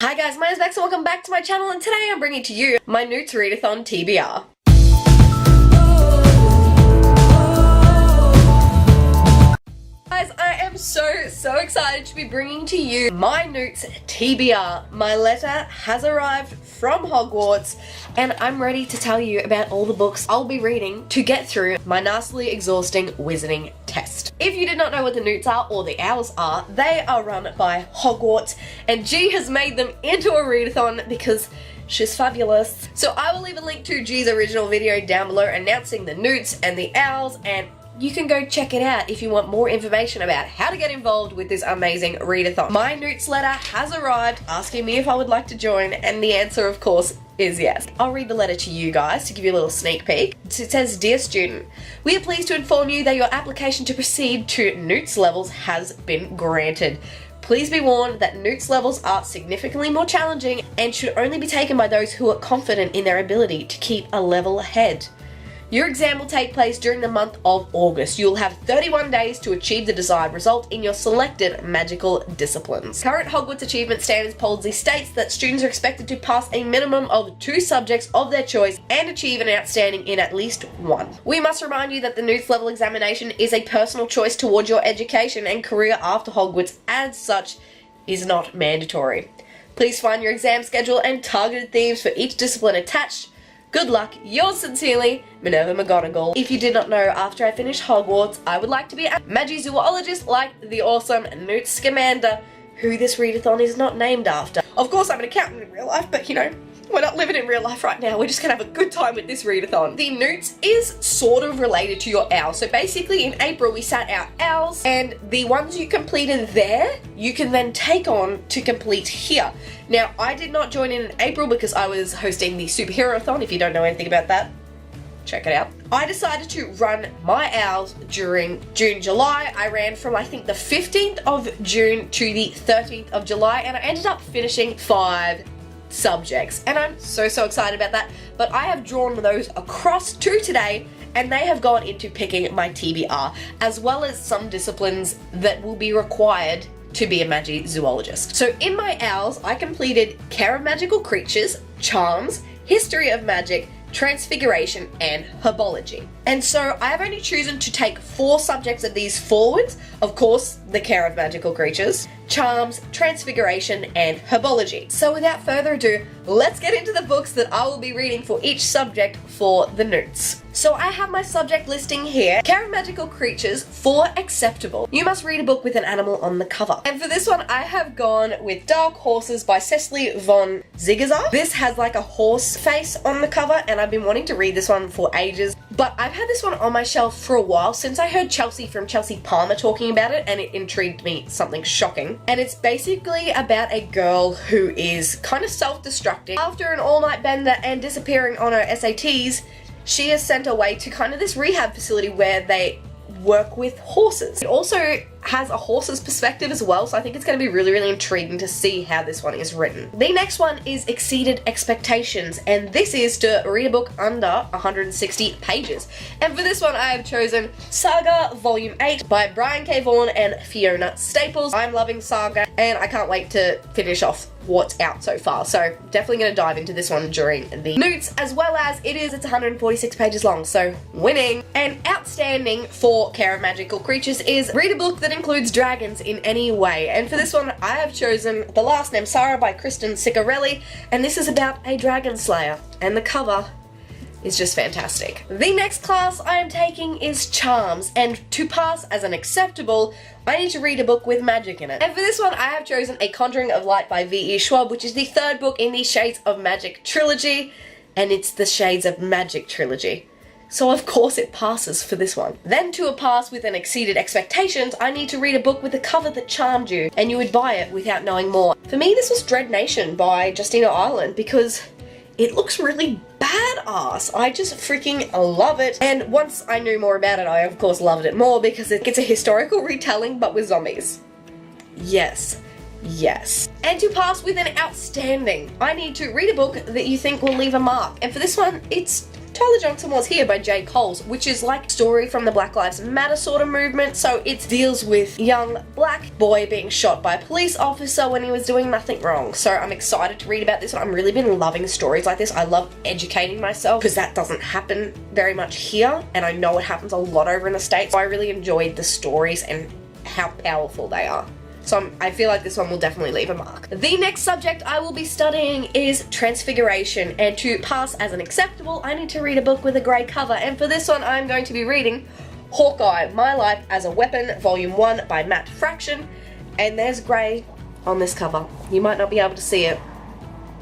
Hi guys, my name is Max and welcome back to my channel, and today I'm bringing to you my N.E.W.T.s ReadAthon TBR. Guys, I am so excited to be bringing to you my N.E.W.T.s TBR. My letter has arrived from Hogwarts and I'm ready to tell you about all the books I'll be reading to get through my nastily exhausting wizarding test. If you did not know what the N.E.W.T.s are, or the Owls are, they are run by Hogwarts and G has made them into a readathon because she's fabulous. So I will leave a link to G's original video down below announcing the N.E.W.T.s and the Owls, and you can go check it out if you want more information about how to get involved with this amazing readathon. My N.E.W.T.s letter has arrived asking me if I would like to join, and the answer of course is yes. I'll read the letter to you guys to give you a little sneak peek. It says, "Dear student, we are pleased to inform you that your application to proceed to N.E.W.T.s levels has been granted. Please be warned that N.E.W.T.s levels are significantly more challenging and should only be taken by those who are confident in their ability to keep a level head. Your exam will take place during the month of August. You will have 31 days to achieve the desired result in your selected magical disciplines. Current Hogwarts Achievement Standards policy states that students are expected to pass a minimum of 2 subjects of their choice and achieve an outstanding in at least 1. We must remind you that the N.E.W.T.s level examination is a personal choice towards your education and career after Hogwarts, as such is not mandatory. Please find your exam schedule and targeted themes for each discipline attached. Good luck, yours sincerely, Minerva McGonagall." If you did not know, after I finish Hogwarts, I would like to be a Magizoologist like the awesome Newt Scamander, who this readathon is not named after. Of course, I'm an accountant in real life, but you know, we're not living in real life right now. We're just gonna have a good time with this readathon. The N.E.W.T.s is sort of related to your Owls. So basically in April we sat our Owls, and the ones you completed there, you can then take on to complete here. Now, I did not join in April because I was hosting the Superhero-athon. If you don't know anything about that, check it out. I decided to run my Owls during June, July. I ran from I think the 15th of June to the 13th of July, and I ended up finishing 5 subjects, and I'm so excited about that. But I have drawn those across to today, and they have gone into picking my TBR, as well as some disciplines that will be required to be a Magizoologist. So in my Owls, I completed Care of Magical Creatures, Charms, History of Magic, Transfiguration, and Herbology. And so I have only chosen to take 4 subjects of these forwards. Of course, the Care of Magical Creatures, Charms, Transfiguration, and Herbology. So without further ado, let's get into the books that I will be reading for each subject for the N.E.W.T.s. So I have my subject listing here. Care of Magical Creatures, for acceptable. You must read a book with an animal on the cover. And for this one, I have gone with Dark Horses by Cecily von Ziegesar. This has like a horse face on the cover, and I've been wanting to read this one for ages. But I've had this one on my shelf for a while since I heard Chelsea from Chelsea Palmer talking about it, and it intrigued me something shocking. And it's basically about a girl who is kind of self-destructing. After an all-night bender and disappearing on her SATs, she is sent away to kind of this rehab facility where they work with horses. It also has a horse's perspective as well, so I think it's going to be really intriguing to see how this one is written. The next one is Exceeded Expectations, and this is to read a book under 160 pages. And for this one I have chosen Saga Volume 8 by Brian K. Vaughan and Fiona Staples. I'm loving Saga and I can't wait to finish off what's out so far, so definitely going to dive into this one during the N.E.W.T.s, as well as it's 146 pages long, so winning. And outstanding for Care of Magical Creatures is read a book that includes dragons in any way, and for this one I have chosen The Last Named Sarah by Kristen Ciccarelli, and this is about a dragon slayer, and the cover is just fantastic. The next class I am taking is Charms, and to pass as an acceptable, I need to read a book with magic in it. And for this one I have chosen A Conjuring of Light by V.E. Schwab, which is the 3rd book in the Shades of Magic trilogy, and it's the Shades of Magic trilogy. So of course it passes for this one. Then to a pass with an Exceeded Expectations, I need to read a book with a cover that charmed you, and you would buy it without knowing more. For me, this was Dread Nation by Justina Ireland, because it looks really badass. I just freaking love it. And once I knew more about it, I of course loved it more because it's a historical retelling but with zombies. Yes. And to pass with an outstanding, I need to read a book that you think will leave a mark. And for this one, it's Tyler Johnson Was Here by J. Coles, which is like a story from the Black Lives Matter sort of movement. So it deals with young black boy being shot by a police officer when he was doing nothing wrong. So I'm excited to read about this one. I've really been loving stories like this. I love educating myself because that doesn't happen very much here, and I know it happens a lot over in the States. So I really enjoyed the stories and how powerful they are. So I feel like this one will definitely leave a mark. The next subject I will be studying is Transfiguration, and to pass as an acceptable, I need to read a book with a grey cover, and for this one I'm going to be reading Hawkeye, My Life as a Weapon, Volume 1 by Matt Fraction, and there's grey on this cover. You might not be able to see it,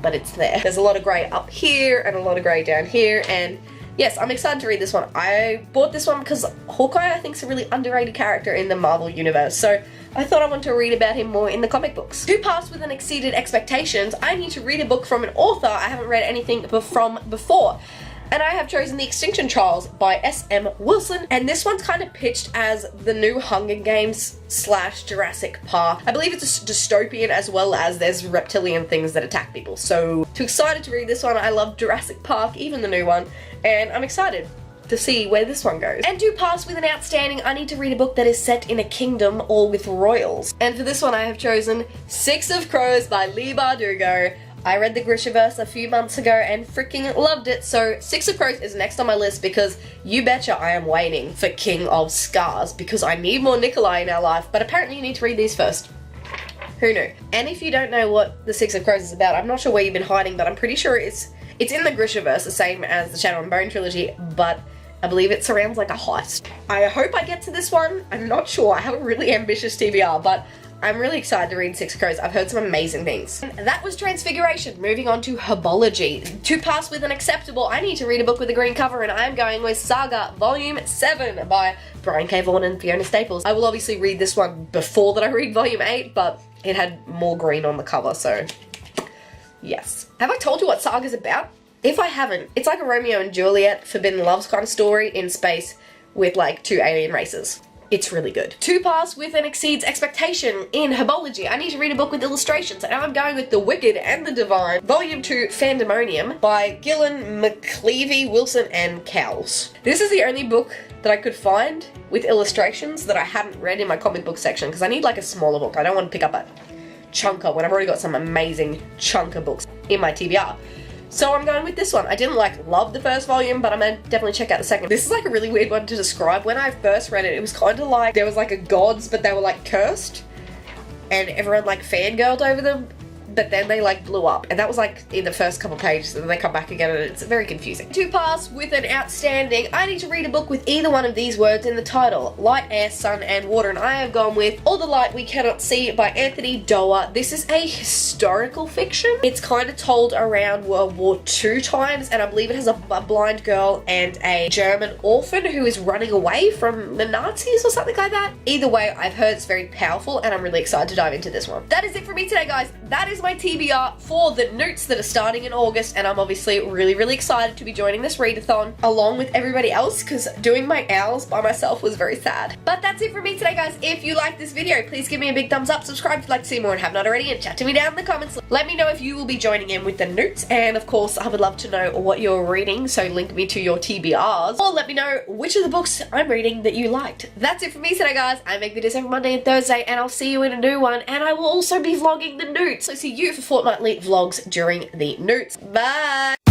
but it's there. There's a lot of grey up here and a lot of grey down here, and yes, I'm excited to read this one. I bought this one because Hawkeye, I think, is a really underrated character in the Marvel Universe, so I thought I wanted to read about him more in the comic books. To pass with an exceeded expectations, I need to read a book from an author I haven't read anything from before. And I have chosen The Extinction Trials by S.M. Wilson, and this one's kind of pitched as the new Hunger Games / Jurassic Park. I believe it's a dystopian as well as there's reptilian things that attack people. So, too excited to read this one. I love Jurassic Park, even the new one, and I'm excited to see where this one goes. And to pass with an outstanding, I need to read a book that is set in a kingdom or with royals. And for this one I have chosen Six of Crows by Leigh Bardugo. I read the Grishaverse a few months ago and freaking loved it, so Six of Crows is next on my list because you betcha I am waiting for King of Scars because I need more Nikolai in our life, but apparently you need to read these first. Who knew? And if you don't know what the Six of Crows is about, I'm not sure where you've been hiding, but I'm pretty sure it's in the Grishaverse, the same as the Shadow and Bone trilogy, but I believe it surrounds like a heist. I hope I get to this one. I'm not sure. I have a really ambitious TBR, but I'm really excited to read Six of Crows. I've heard some amazing things. And that was Transfiguration. Moving on to Herbology. To pass with an acceptable, I need to read a book with a green cover, and I'm going with Saga Volume 7 by Brian K. Vaughan and Fiona Staples. I will obviously read this one before that I read Volume 8, but it had more green on the cover, so yes. Have I told you what Saga's about? If I haven't, it's like a Romeo and Juliet, Forbidden Loves kind of story in space with like 2 alien races. It's really good. To pass with an exceeds expectation in Herbology, I need to read a book with illustrations, and I'm going with The Wicked and the Divine, Volume 2, Fandemonium by Gillen, McCleavey, Wilson, and Cowles. This is the only book that I could find with illustrations that I hadn't read in my comic book section, because I need like a smaller book. I don't want to pick up a chunker when I've already got some amazing chunker books in my TBR. So I'm going with this one. I didn't love the first volume, but I'm gonna definitely check out the second. This is like a really weird one to describe. When I first read it, it was kind of like there was like a gods, but they were like cursed, and everyone like fangirled over them, but then they like blew up, and that was like in the first couple pages, and then they come back again, and it's very confusing. To pass with an outstanding, I need to read a book with either one of these words in the title: light, air, sun, and water, and I have gone with All the Light We Cannot See by Anthony Doerr. This is a historical fiction. It's kind of told around World War II times, and I believe it has a blind girl and a German orphan who is running away from the Nazis or something like that. Either way, I've heard it's very powerful, and I'm really excited to dive into this one. That is it for me today, guys. That is my TBR for the N.E.W.T.s that are starting in August, and I'm obviously really excited to be joining this readathon along with everybody else, because doing my owls by myself was very sad. But that's it for me today, guys. If you liked this video, please give me a big thumbs up, subscribe if you'd like to see more and have not already, and chat to me down in the comments. Let me know if you will be joining in with the N.E.W.T.s, and of course I would love to know what you're reading, so link me to your TBRs, or let me know which of the books I'm reading that you liked. That's it for me today, guys. I make videos every Monday and Thursday, and I'll see you in a new one, and I will also be vlogging the N.E.W.T.s. So see you for fortnightly vlogs during the N.E.W.T.s. Bye!